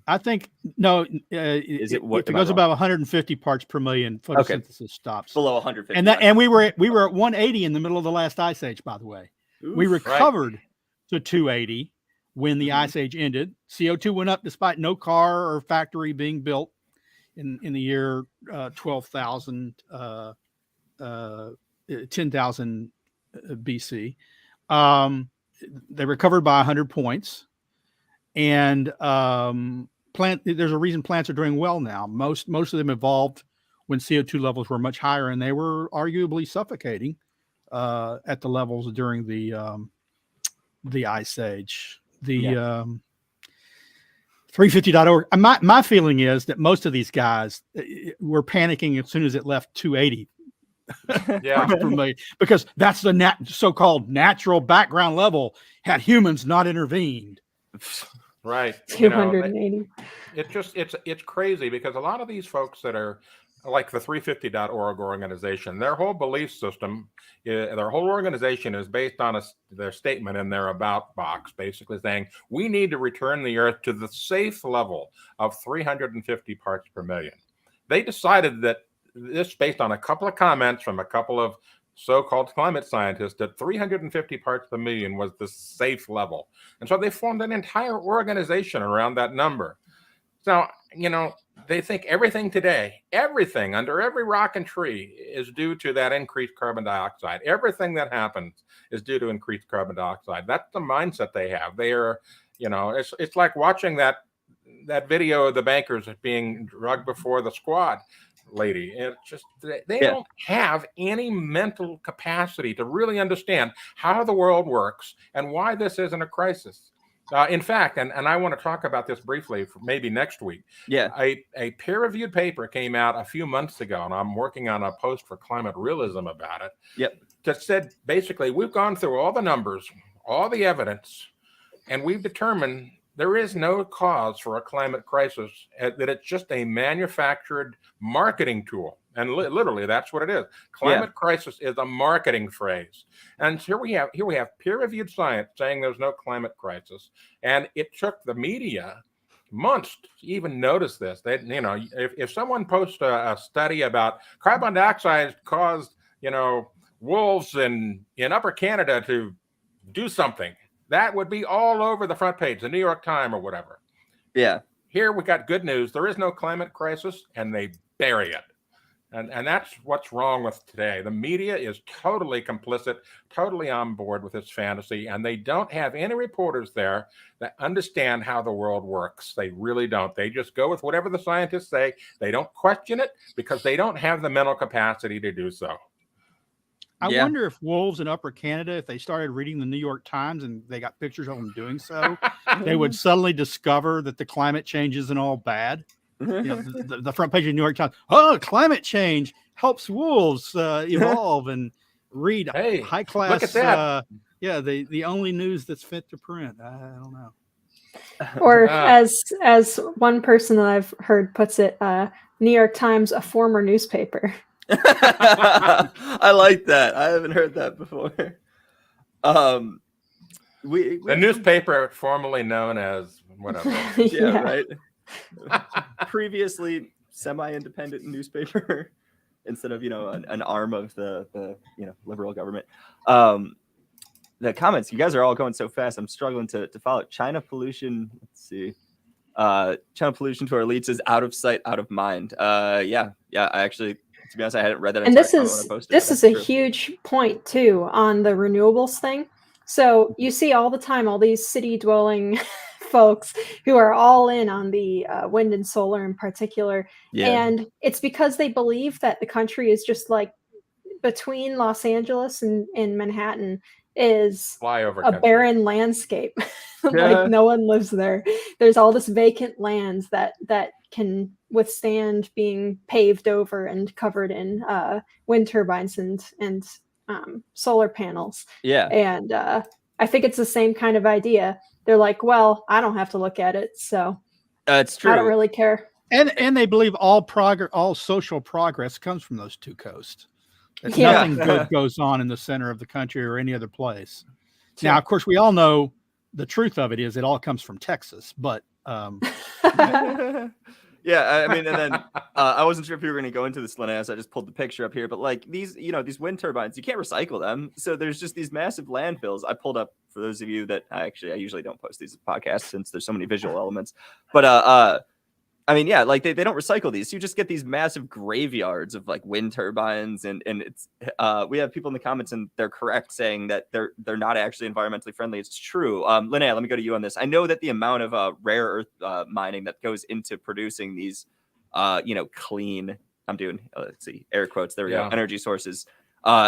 I think no. Is it if it goes above 150 parts per million, photosynthesis stops. Below 150. And we were at 180 in the middle of the last ice age. By the way, we recovered to 280 when the ice age ended. CO2 went up despite no car or factory being built in the year 12,000, 10,000 BC. They recovered by 100 points, and there's a reason plants are doing well now. Most of them evolved when CO2 levels were much higher, and they were arguably suffocating at the levels during the ice age. 350.org. My feeling is that most of these guys were panicking as soon as it left 280. Because that's the so-called natural background level had humans not intervened. Right. 280. It's crazy because a lot of these folks that are like the 350.org organization, their whole belief system, their whole organization is based on their statement in their about box, basically saying we need to return the Earth to the safe level of 350 parts per million. They decided that this, based on a couple of comments from a couple of so-called climate scientists, that 350 parts per million was the safe level. And so they formed an entire organization around that number. So, they think everything today, everything under every rock and tree is due to that increased carbon dioxide. Everything that happens is due to increased carbon dioxide. That's the mindset they have. They are, it's like watching that video of the bankers being drugged before the squad lady. It's just they don't have any mental capacity to really understand how the world works and why this isn't a crisis. In fact, and I want to talk about this briefly for maybe next week. Yeah. A peer-reviewed paper came out a few months ago, and I'm working on a post for Climate Realism about it. Yep. That said, basically, we've gone through all the numbers, all the evidence, and we've determined there is no cause for a climate crisis, that it's just a manufactured marketing tool. And literally, that's what it is. Climate crisis is a marketing phrase. And here we have peer-reviewed science saying there's no climate crisis. And it took the media months to even notice this. If someone posts a study about carbon dioxide caused, wolves in Upper Canada to do something, that would be all over the front page, the New York Times or whatever. Yeah. Here we got good news. There is no climate crisis, and they bury it. And that's what's wrong with today. The media is totally complicit, totally on board with this fantasy, and they don't have any reporters there that understand how the world works. They really don't. They just go with whatever the scientists say. They don't question it because they don't have the mental capacity to do so. I wonder if wolves in Upper Canada, if they started reading the New York Times and they got pictures of them doing so, they would suddenly discover that the climate change isn't all bad. You know, the front page of the New York Times, oh, climate change helps wolves evolve, and read high class. Look at that. The only news that's fit to print. I don't know. Or as one person that I've heard puts it, New York Times, a former newspaper. I like that. I haven't heard that before. The newspaper formerly known as whatever. Yeah, right. Previously semi-independent newspaper instead of an arm of the liberal government. The comments, you guys are all going so fast, I'm struggling to follow. China pollution, let's see. China pollution to our elites is out of sight, out of mind. I actually, to be honest, I hadn't read that. And this is a huge point too on the renewables thing. So you see all the time all these city dwelling folks who are all in on the wind and solar in particular. And it's because they believe that the country is just like between Los Angeles and Manhattan is a barren landscape. Like no one lives there. There's all this vacant lands that can withstand being paved over and covered in wind turbines and solar panels. And I think it's the same kind of idea. They're like, well, I don't have to look at it, so it's true. I don't really care. And they believe all social progress comes from those two coasts. That nothing good goes on in the center of the country or any other place. Now, of course, we all know the truth of it is it all comes from Texas, but yeah, I mean, and then I wasn't sure if you were going to go into this, Linnaeus. I just pulled the picture up here, but like these wind turbines, you can't recycle them. So there's just these massive landfills. I pulled up, for those of you that I usually don't post these podcasts since there's so many visual elements. But I mean, yeah, like they don't recycle these. You just get these massive graveyards of like wind turbines, and it's we have people in the comments, and they're correct saying that they're not actually environmentally friendly. It's true. Linnea, let me go to you on this. I know that the amount of rare earth mining that goes into producing these, clean. I'm doing let's see, air quotes. There we go. Energy sources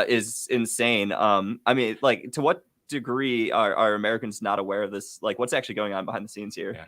is insane. I mean, like, to what degree are Americans not aware of this? Like, what's actually going on behind the scenes here? Yeah.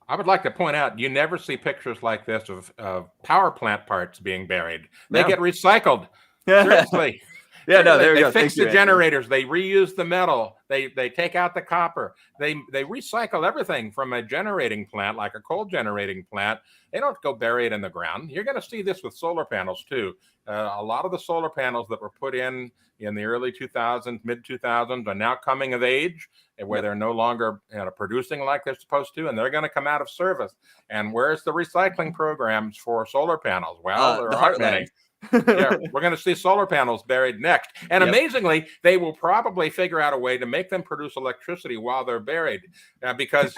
I would like to point out, you never see pictures like this of power plant parts being buried. They get recycled. Seriously. There we go. They fix the generators. They reuse the metal. They take out the copper. They recycle everything from a generating plant, like a coal generating plant. They don't go bury it in the ground. You're going to see this with solar panels too. A lot of the solar panels that were put in the early 2000s, mid 2000s are now coming of age, where they're no longer producing like they're supposed to, and they're going to come out of service. And where's the recycling programs for solar panels? Well, there aren't many. We're going to see solar panels buried next. And amazingly, they will probably figure out a way to make them produce electricity while they're buried, because,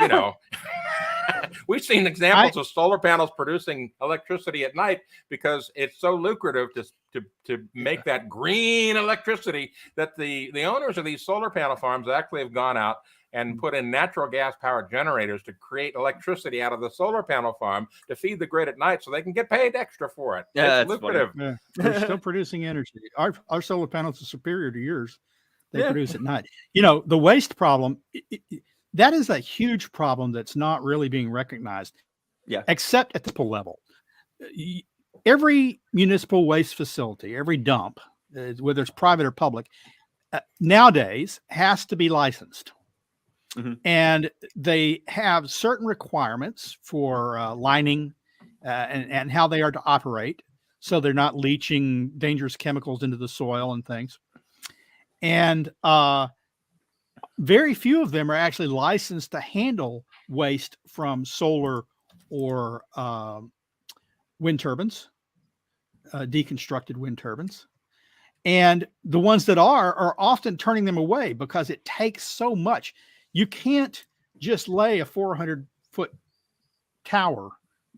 we've seen examples of solar panels producing electricity at night because it's so lucrative to make that green electricity that the owners of these solar panel farms actually have gone out and put in natural gas powered generators to create electricity out of the solar panel farm to feed the grid at night so they can get paid extra for it. Yeah, it's lucrative. Yeah, they're still producing energy. Our solar panels are superior to yours. They produce at night. The waste problem, that is a huge problem that's not really being recognized, except at the municipal level. Every municipal waste facility, every dump, whether it's private or public, nowadays has to be licensed. Mm-hmm. And they have certain requirements for lining and how they are to operate, so they're not leaching dangerous chemicals into the soil and things. And very few of them are actually licensed to handle waste from solar or wind turbines, deconstructed wind turbines. And the ones that are often turning them away because it takes so much. You can't just lay a 400-foot tower.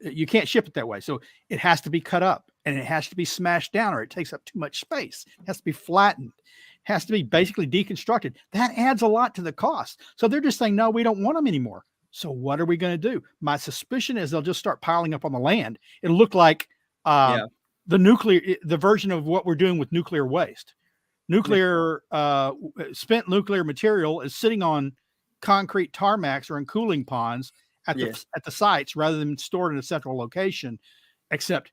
You can't ship it that way. So it has to be cut up and it has to be smashed down, or it takes up too much space. It has to be flattened. It has to be basically deconstructed. That adds a lot to the cost. So they're just saying, no, we don't want them anymore. So what are we going to do? My suspicion is they'll just start piling up on the land. It'll look like the version of what we're doing with nuclear waste. Spent nuclear material is sitting on concrete tarmacs or in cooling ponds at the sites rather than stored in a central location, except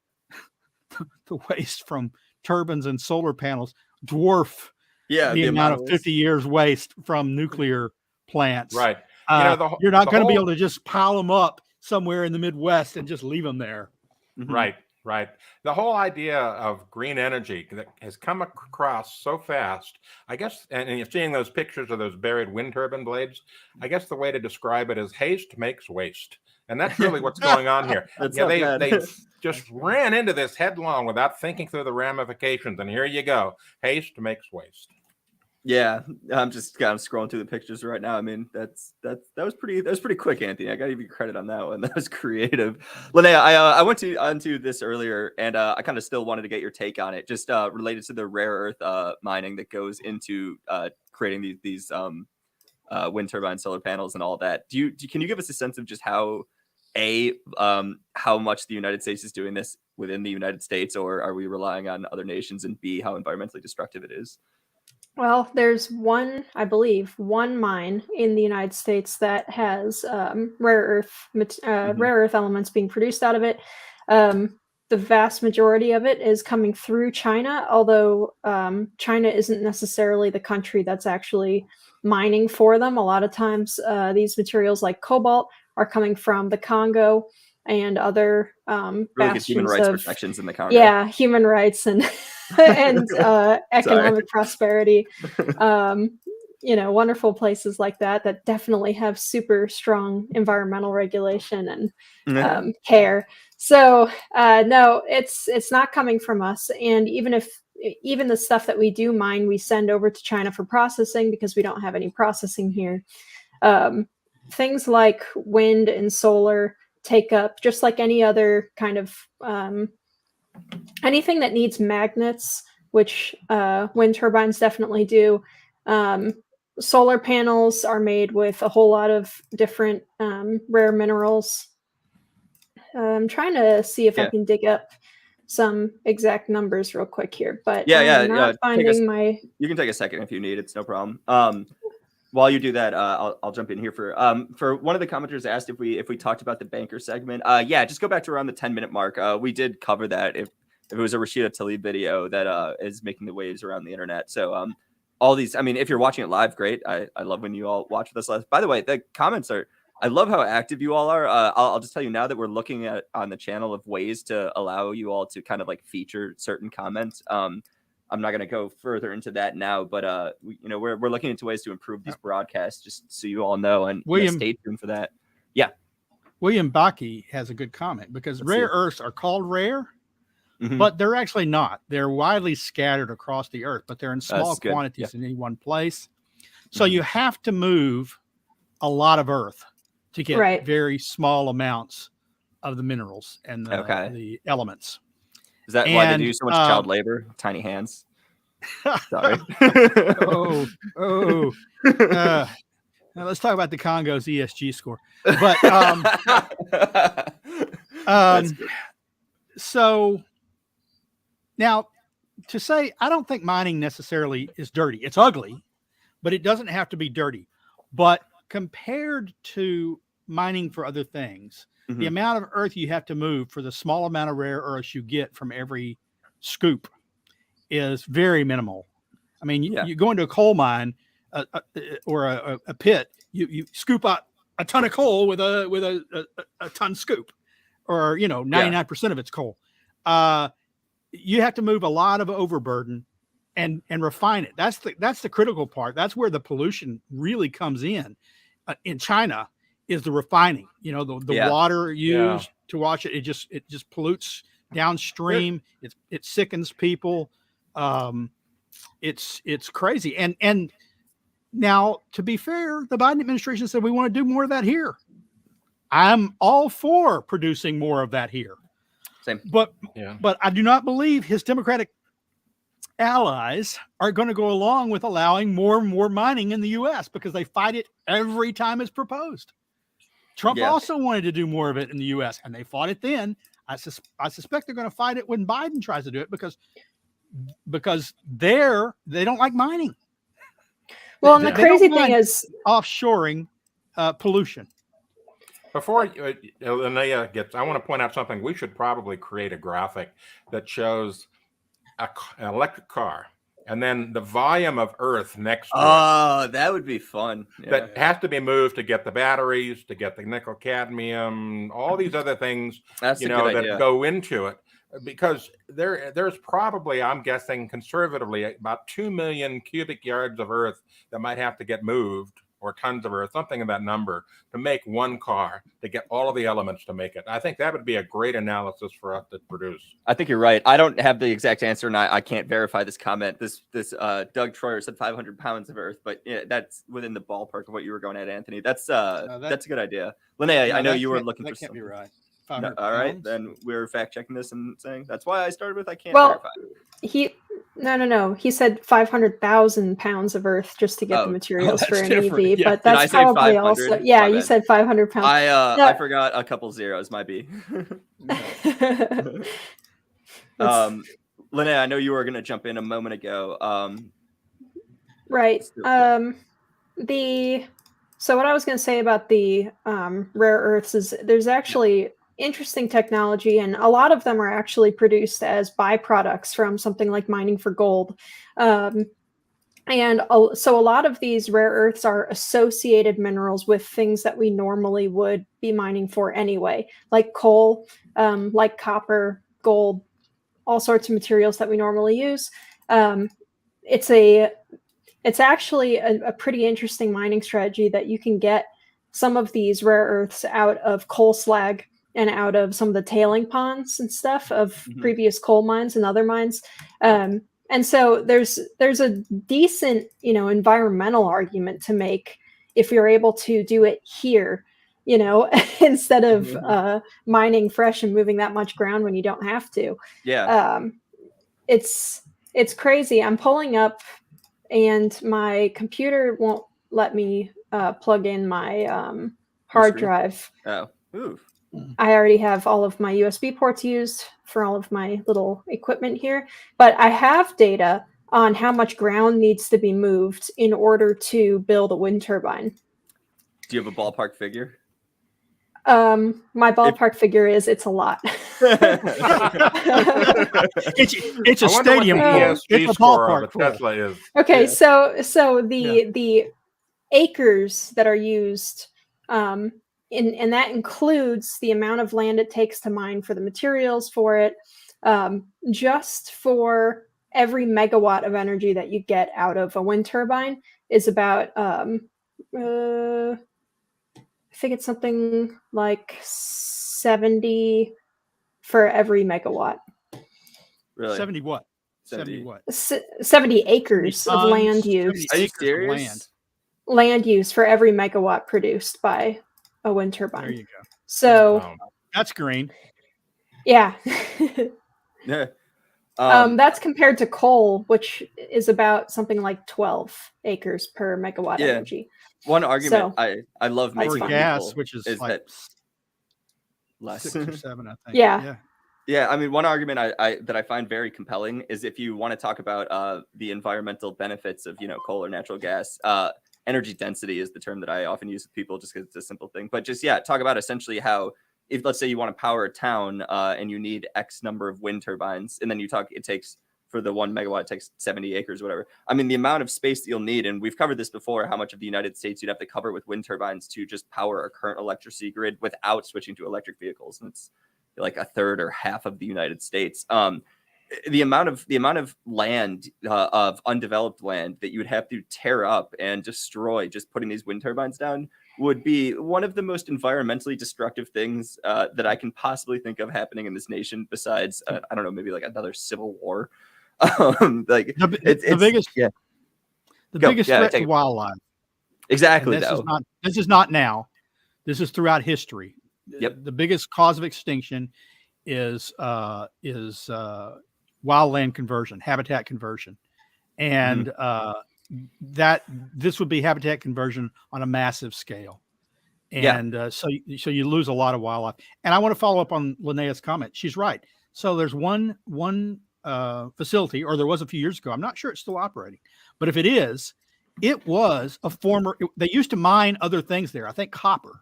the waste from turbines and solar panels dwarf the amount of 50 years waste from nuclear plants. Right. You're not going to be able to just pile them up somewhere in the Midwest and just leave them there. Mm-hmm. Right. The whole idea of green energy that has come across so fast, I guess, and you're seeing those pictures of those buried wind turbine blades. I guess the way to describe it is haste makes waste. And that's really what's going on here. They just ran into this headlong without thinking through the ramifications. And here you go. Haste makes waste. Yeah, I'm just kind of scrolling through the pictures right now. I mean, that was pretty quick, Anthony. I got to give you credit on that one. That was creative. Linnea, I went onto this earlier, and I kind of still wanted to get your take on it, just related to the rare earth mining that goes into creating these wind turbine solar panels and all that. Can you give us a sense of just how much the United States is doing this within the United States, or are we relying on other nations, and B, how environmentally destructive it is? Well, there's I believe one mine in the United States that has rare earth elements being produced out of it. The vast majority of it is coming through China, although China isn't necessarily the country that's actually mining for them. A lot of times these materials like cobalt are coming from the Congo and other really good human rights protections in the Congo. Yeah, human rights and economic prosperity. Wonderful places like that definitely have super strong environmental regulation and care. So no, it's not coming from us. And even the stuff that we do mine, we send over to China for processing because we don't have any processing here. Things like wind and solar take up, just like any other kind of anything that needs magnets, which wind turbines definitely do. Solar panels are made with a whole lot of different rare minerals. I'm trying to see if I can dig up some exact numbers real quick here, but I'm not finding my. You can take a second if you need. It's no problem. While you do that, I'll jump in here for one of the commenters asked if we talked about the banker segment. Just go back to around the 10-minute mark. We did cover that. If it was a Rashida Tlaib video that is making the waves around the internet. So all these, I mean, if you're watching it live, great. I love when you all watch with us live. By the way, the comments are. I love how active you all are. I'll just tell you now that we're looking at on the channel of ways to allow you all to kind of like feature certain comments. I'm not going to go further into that now, but we're looking into ways to improve these broadcasts, just so you all know, and stay tuned for that. Yeah, William Bakke has a good comment because rare earths are called rare, but they're actually not. They're widely scattered across the earth, but they're in small quantities in any one place. So you have to move a lot of earth to get very small amounts of the minerals and the elements. Is that why they do so much child labor? Tiny hands. Sorry. Now let's talk about the Congo's ESG score. But so now to say, I don't think mining necessarily is dirty. It's ugly, but it doesn't have to be dirty. But compared to mining for other things, the amount of earth you have to move for the small amount of rare earths you get from every scoop is very minimal. I mean, you go into a coal mine or a pit, you scoop out a ton of coal with a ton scoop, or 99% of it's coal. You have to move a lot of overburden and refine it. That's the critical part. That's where the pollution really comes in China. Is the refining, the water used to wash it. It just pollutes downstream. It sickens people. It's crazy. And Now, to be fair, the Biden administration said we want to do more of that here. I'm all for producing more of that here. Same. But I do not believe his Democratic allies are going to go along with allowing more and more mining in the U.S. because they fight it every time it's proposed. Trump also wanted to do more of it in the U.S. and they fought it then. I suspect they're going to fight it when Biden tries to do it because they don't like mining. Well, and the crazy thing is offshoring pollution. Before Linnea gets, I want to point out something. We should probably create a graphic that shows an electric car and then the volume of Earth next to it. Oh, that would be fun. That has to be moved to get the batteries, to get the nickel cadmium, all these other things, that go into it. Because there's probably, I'm guessing conservatively, about 2 million cubic yards of Earth that might have to get moved, or tons of Earth, something of that number, to make one car, to get all of the elements to make it. I think that would be a great analysis for us to produce. I think you're right. I don't have the exact answer, and I can't verify this comment. This Doug Troyer said 500 pounds of Earth, but yeah, that's within the ballpark of what you were going at, Anthony. That's a good idea. Linnea, I know you were looking for something. That can't be right. No, all right, then we're fact checking this and saying that's why I started with I can't verify. No. He said 500,000 pounds of Earth just to get the materials for an EV, but that's probably also you said 500 pounds. I forgot a couple zeros. Might be. Linnea, I know you were going to jump in a moment ago. Right. So what I was going to say about the rare earths is there's actually interesting technology, and a lot of them are actually produced as byproducts from something like mining for gold. So a lot of these rare earths are associated minerals with things that we normally would be mining for anyway, like coal, like copper, gold, all sorts of materials that we normally use. It's actually a pretty interesting mining strategy that you can get some of these rare earths out of coal slag and out of some of the tailing ponds and stuff of previous coal mines and other mines. And so there's a decent, environmental argument to make if you're able to do it here, instead of mining fresh and moving that much ground when you don't have to. Yeah. It's crazy. I'm pulling up and my computer won't let me plug in my hard drive. Oh, ooh. I already have all of my USB ports used for all of my little equipment here, but I have data on how much ground needs to be moved in order to build a wind turbine. Do you have a ballpark figure? My ballpark figure is it's a lot. It's a stadium. It's a ballpark. Tesla is. Okay, so the acres that are used, and that includes the amount of land it takes to mine for the materials for it, just for every megawatt of energy that you get out of a wind turbine is about, I think it's something like 70 for every megawatt. Really? 70 what? 70 what? 70 acres of land used. Are you serious? Land use for every megawatt produced by a wind turbine. There you go. So that's green. Yeah. Yeah. That's compared to coal, which is about something like 12 acres per megawatt energy. One argument I love making for gas, which is like that less 6 or 7, I think. Yeah. I mean, one argument that I find very compelling is if you want to talk about the environmental benefits of coal or natural gas. Energy density is the term that I often use with people just because it's a simple thing. But just, talk about essentially how, if let's say you want to power a town and you need X number of wind turbines, and then it takes, for the 1 megawatt, it takes 70 acres, whatever. I mean, the amount of space that you'll need, and we've covered this before, how much of the United States you'd have to cover with wind turbines to just power a current electricity grid without switching to electric vehicles. And it's like a third or half of the United States. The amount of land, of undeveloped land that you would have to tear up and destroy just putting these wind turbines down would be one of the most environmentally destructive things that I can possibly think of happening in this nation. Besides, I don't know, maybe like another civil war. The biggest threat to wildlife. Exactly. This is not now. This is throughout history. Yep. The biggest cause of extinction is wildland conversion, habitat conversion, and that this would be habitat conversion on a massive scale. And so you lose a lot of wildlife. And I want to follow up on Linnea's comment. She's right. So there's one facility, or there was a few years ago. I'm not sure it's still operating, but if it is, it was they used to mine other things there. I think copper.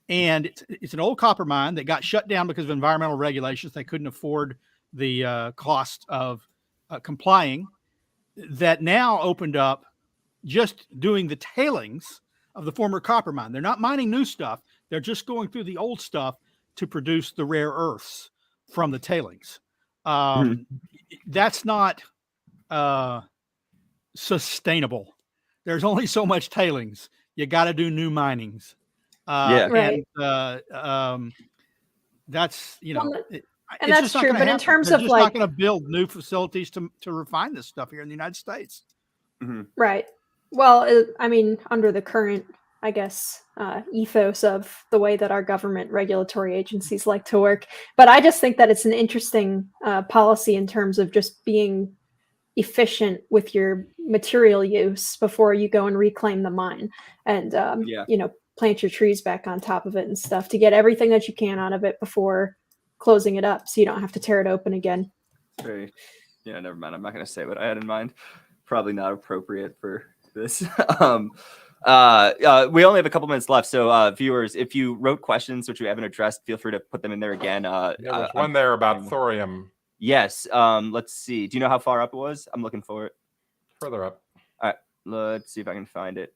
And it's an old copper mine that got shut down because of environmental regulations. They couldn't afford the cost of complying. That now opened up just doing the tailings of the former copper mine. They're not mining new stuff. They're just going through the old stuff to produce the rare earths from the tailings. That's not sustainable. There's only so much tailings. You got to do new minings. Right. And that's, and that's true. But in terms of not going to build new facilities to refine this stuff here in the United States. Right. Well, I mean, under the current, I guess, ethos of the way that our government regulatory agencies like to work. But I just think that it's an interesting policy in terms of just being efficient with your material use before you go and reclaim the mine and, plant your trees back on top of it and stuff to get everything that you can out of it before closing it up so you don't have to tear it open again. Very, never mind. I'm not going to say what I had in mind. Probably not appropriate for this. We only have a couple minutes left. So viewers, if you wrote questions which we haven't addressed, feel free to put them in there again. There's one there about thorium. Yes. Let's see. Do you know how far up it was? I'm looking for it. Further up. All right. Let's see if I can find it.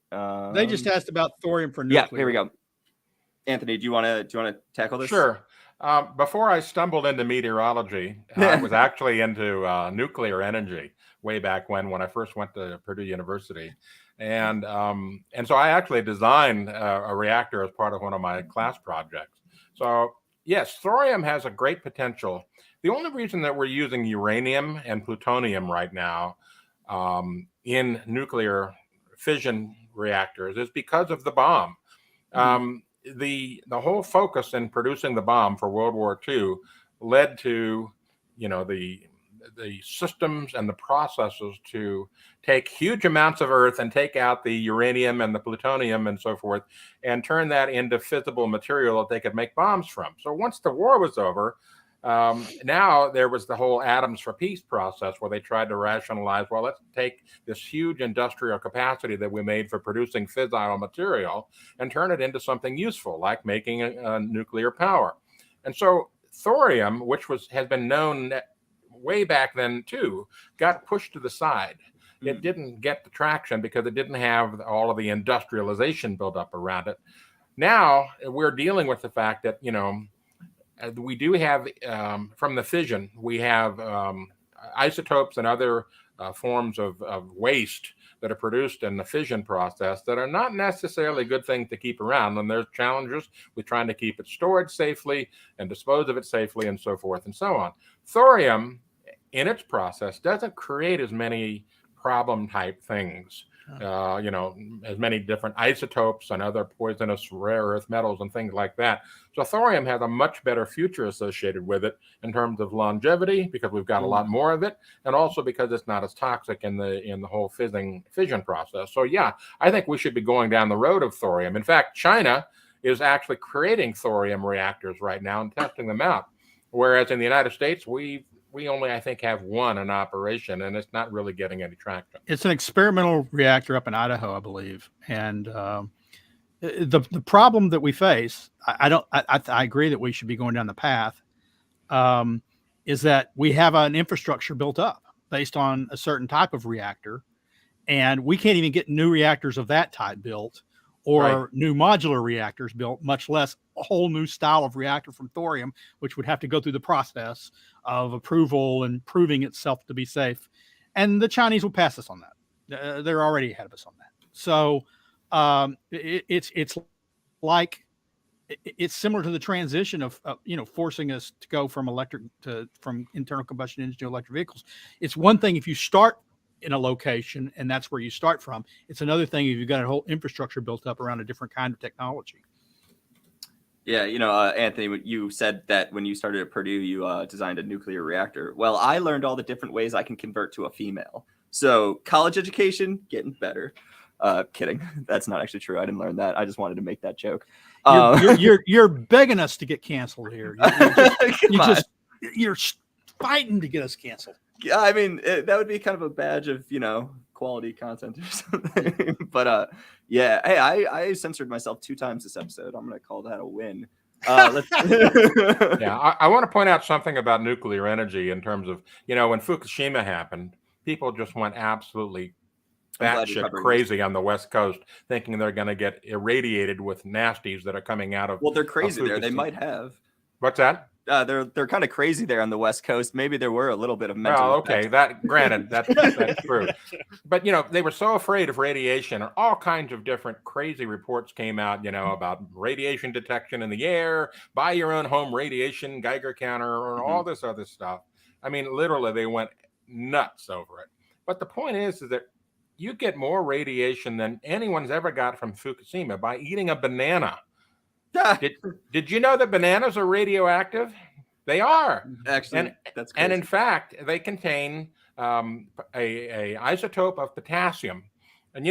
They just asked about thorium for nuclear. Yeah, here we go. Anthony, do you want to tackle this? Sure. Before I stumbled into meteorology, I was actually into nuclear energy way back when I first went to Purdue University. And so I actually designed a reactor as part of one of my class projects. So yes, thorium has a great potential. The only reason that we're using uranium and plutonium right now in nuclear fission reactors is because of the bomb. The whole focus in producing the bomb for World War II led to, the systems and the processes to take huge amounts of earth and take out the uranium and the plutonium and so forth and turn that into fissible material that they could make bombs from. So once the war was over, now there was the whole atoms for peace process where they tried to rationalize, well, let's take this huge industrial capacity that we made for producing fissile material and turn it into something useful, like making a nuclear power. And so thorium, which has been known way back then too, got pushed to the side. It didn't get the traction because it didn't have all of the industrialization built up around it. Now we're dealing with the fact that, we do have, from the fission, we have isotopes and other forms of waste that are produced in the fission process that are not necessarily a good thing to keep around. And there's challenges with trying to keep it stored safely and dispose of it safely and so forth and so on. Thorium, in its process, doesn't create as many problem type things. As many different isotopes and other poisonous rare earth metals and things like that. So thorium has a much better future associated with it in terms of longevity because we've got a lot more of it, and also because it's not as toxic in the whole fission process. So yeah, I think we should be going down the road of thorium. In fact, China is actually creating thorium reactors right now and testing them out, whereas in the United States we only, I think, have one in operation, and it's not really getting any traction. It's an experimental reactor up in Idaho, I believe. And the problem that we face, I agree that we should be going down the path, is that we have an infrastructure built up based on a certain type of reactor, and we can't even get new reactors of that type built or new modular reactors built, much less a whole new style of reactor from thorium, which would have to go through the process of approval and proving itself to be safe. And the Chinese will pass us on that. They're already ahead of us on that. So it's similar to the transition of forcing us to go from from internal combustion engine to electric vehicles. It's one thing if you start in a location, and that's where you start from. It's another thing if you've got a whole infrastructure built up around a different kind of technology. Yeah, Anthony, you said that when you started at Purdue, you designed a nuclear reactor. Well, I learned all the different ways I can convert to a female. So college education, getting better. Kidding. That's not actually true. I didn't learn that. I just wanted to make that joke. You're begging us to get canceled here. You're fighting to get us canceled. Yeah, I mean, that would be kind of a badge of, quality content or something. But yeah, hey, I censored myself 2 times this episode. I'm going to call that a win. Yeah, I want to point out something about nuclear energy in terms of, when Fukushima happened, people just went absolutely batshit crazy on the West Coast, thinking they're going to get irradiated with nasties that are coming out of. Well, they're crazy there. They might have. What's that? They're kind of crazy there on the West Coast. Maybe there were a little bit of mental. Well, okay, granted, that's true. But they were so afraid of radiation, and all kinds of different crazy reports came out, about radiation detection in the air, buy your own home radiation Geiger counter, and all this other stuff. I mean, literally, they went nuts over it. But the point is that you get more radiation than anyone's ever got from Fukushima by eating a banana. Did you know that bananas are radioactive? They are. Actually, that's crazy. And in fact, they contain a isotope of potassium. And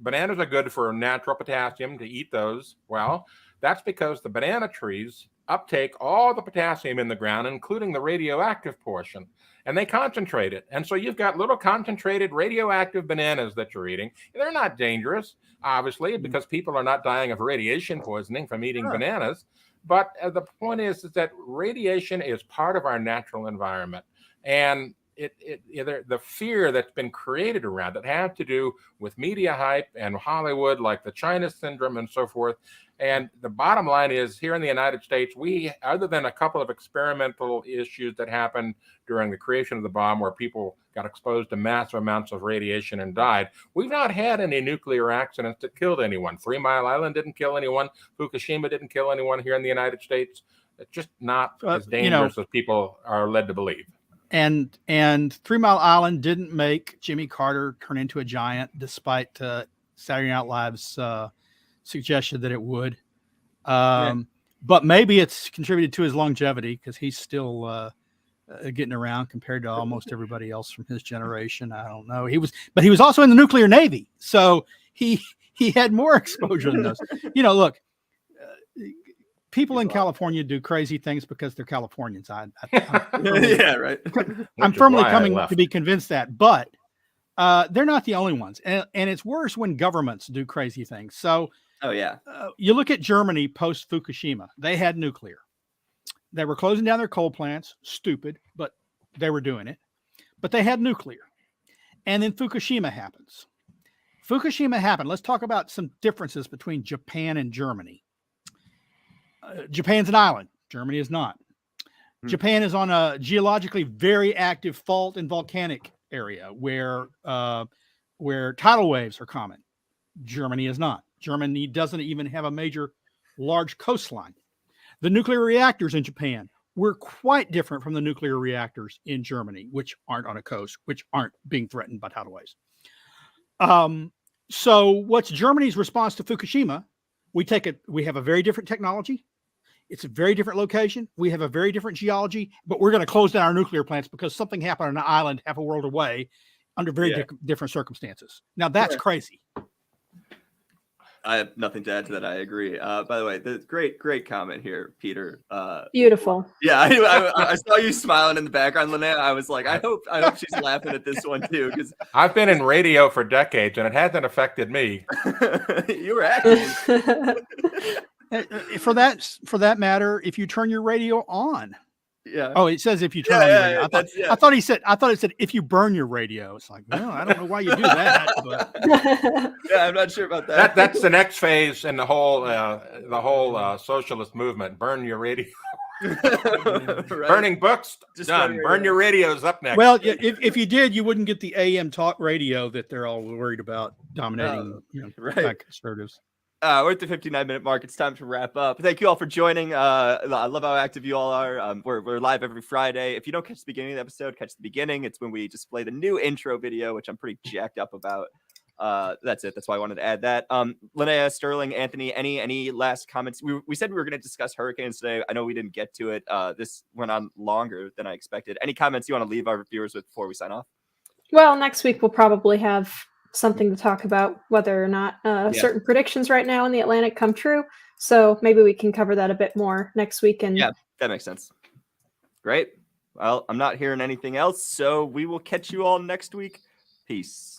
bananas are good for natural potassium, to eat those. Well, that's because the banana trees uptake all the potassium in the ground, including the radioactive portion, and they concentrate it. And so you've got little concentrated radioactive bananas that you're eating. They're not dangerous, obviously, because people are not dying of radiation poisoning from eating bananas. But the point is that radiation is part of our natural environment. And the fear that's been created around it has to do with media hype and Hollywood, like the China syndrome and so forth. And the bottom line is, here in the United States, we, other than a couple of experimental issues that happened during the creation of the bomb where people got exposed to massive amounts of radiation and died, we've not had any nuclear accidents that killed anyone. 3 Mile Island didn't kill anyone. Fukushima didn't kill anyone here in the United States. It's just not as dangerous as people are led to believe. And 3 Mile Island didn't make Jimmy Carter turn into a giant, despite Saturday Night Live's suggestion that it would. But maybe it's contributed to his longevity, because he's still getting around compared to almost everybody else from his generation. I don't know. He was also in the nuclear Navy, so he had more exposure than us. Look. People in California do crazy things because they're Californians. Yeah, right. I'm firmly coming to be convinced that, but they're not the only ones. And it's worse when governments do crazy things. So, you look at Germany post Fukushima. They had nuclear. They were closing down their coal plants. Stupid, but they were doing it. But they had nuclear. And then Fukushima happens. Let's talk about some differences between Japan and Germany. Japan's an island. Germany is not. Japan is on a geologically very active fault and volcanic area where tidal waves are common. Germany is not. Germany doesn't even have a major large coastline. The nuclear reactors in Japan were quite different from the nuclear reactors in Germany, which aren't on a coast, which aren't being threatened by tidal waves. So what's Germany's response to Fukushima? We have a very different technology. It's a very different location. We have a very different geology, but we're going to close down our nuclear plants because something happened on an island half a world away under very different circumstances. Now that's crazy. I have nothing to add to that. I agree. By the way, the great comment here, Peter. Beautiful. Yeah, I saw you smiling in the background, Linnea. I was like, I hope she's laughing at this one too, because I've been in radio for decades and it hasn't affected me. You were acting. For that matter, if you turn your radio on. Yeah. Oh, it says if you turn on your radio. I thought it said if you burn your radio. It's like, well, I don't know why you do that. But. Yeah, I'm not sure about that. That's the next phase in the whole socialist movement. Burn your radio. Right. Burning books, just done. Burn your radios up next. Well, if you did, you wouldn't get the AM talk radio that they're all worried about dominating, conservatives. We're at the 59-minute mark. It's time to wrap up. Thank you all for joining. I love how active you all are. We're live every Friday. If you don't catch the beginning of the episode, catch the beginning. It's when we display the new intro video, which I'm pretty jacked up about. That's it. That's why I wanted to add that. Linnea, Sterling, Anthony, any last comments? We said we were going to discuss hurricanes today. I know we didn't get to it. This went on longer than I expected. Any comments you want to leave our viewers with before we sign off? Well, next week we'll probably have something to talk about, whether or not certain predictions right now in the Atlantic come true. So maybe we can cover that a bit more next week. And yeah, that makes sense. Great. Well, I'm not hearing anything else, so we will catch you all next week. Peace.